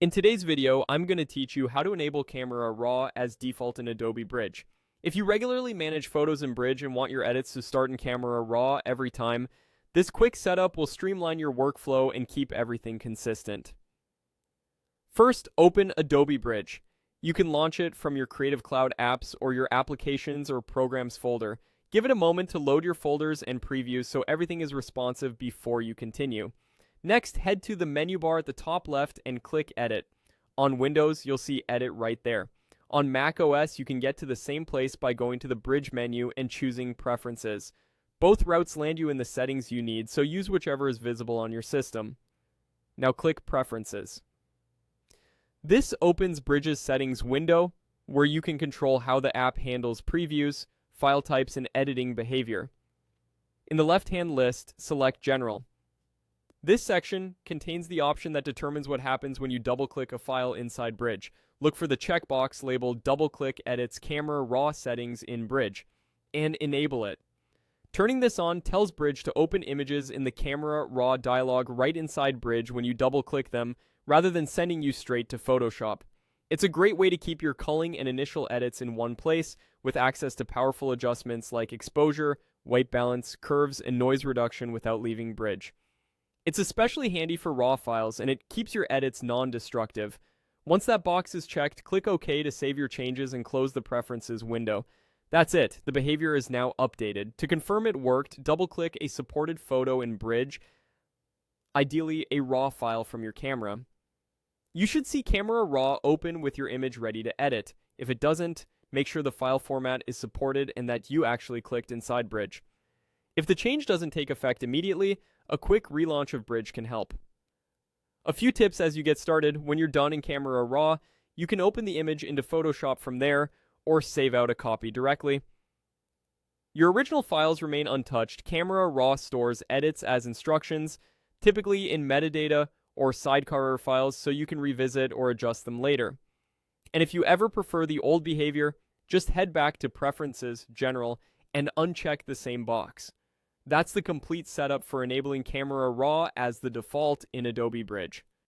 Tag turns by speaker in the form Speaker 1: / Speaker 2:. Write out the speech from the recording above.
Speaker 1: In today's video, I'm going to teach you how to enable Camera Raw as default in Adobe Bridge. If you regularly manage photos in Bridge and want your edits to start in Camera Raw every time, this quick setup will streamline your workflow and keep everything consistent. First, open Adobe Bridge. You can launch it from your Creative Cloud apps or your Applications or Programs folder. Give it a moment to load your folders and previews so everything is responsive before you continue. Next, head to the menu bar at the top left and click Edit. On Windows, you'll see Edit right there. On Mac OS, you can get to the same place by going to the Bridge menu and choosing Preferences. Both routes land you in the settings you need, so use whichever is visible on your system. Now click Preferences. This opens Bridge's settings window, where you can control how the app handles previews, file types, and editing behavior. In the left-hand list, select General. This section contains the option that determines what happens when you double-click a file inside Bridge. Look for the checkbox labeled Double-Click Edits Camera Raw Settings in Bridge, and enable it. Turning this on tells Bridge to open images in the Camera Raw dialog right inside Bridge when you double-click them, rather than sending you straight to Photoshop. It's a great way to keep your culling and initial edits in one place, with access to powerful adjustments like exposure, white balance, curves, and noise reduction without leaving Bridge. It's especially handy for RAW files, and it keeps your edits non-destructive. Once that box is checked, click OK to save your changes and close the Preferences window. That's it, the behavior is now updated. To confirm it worked, double-click a supported photo in Bridge, ideally a RAW file from your camera. You should see Camera Raw open with your image ready to edit. If it doesn't, make sure the file format is supported and that you actually clicked inside Bridge. If the change doesn't take effect immediately, a quick relaunch of Bridge can help. A few tips as you get started: when you're done in Camera Raw, you can open the image into Photoshop from there, or save out a copy directly. Your original files remain untouched. Camera Raw stores edits as instructions, typically in metadata or sidecar files, so you can revisit or adjust them later. And if you ever prefer the old behavior, just head back to Preferences, General, and uncheck the same box. That's the complete setup for enabling Camera Raw as the default in Adobe Bridge.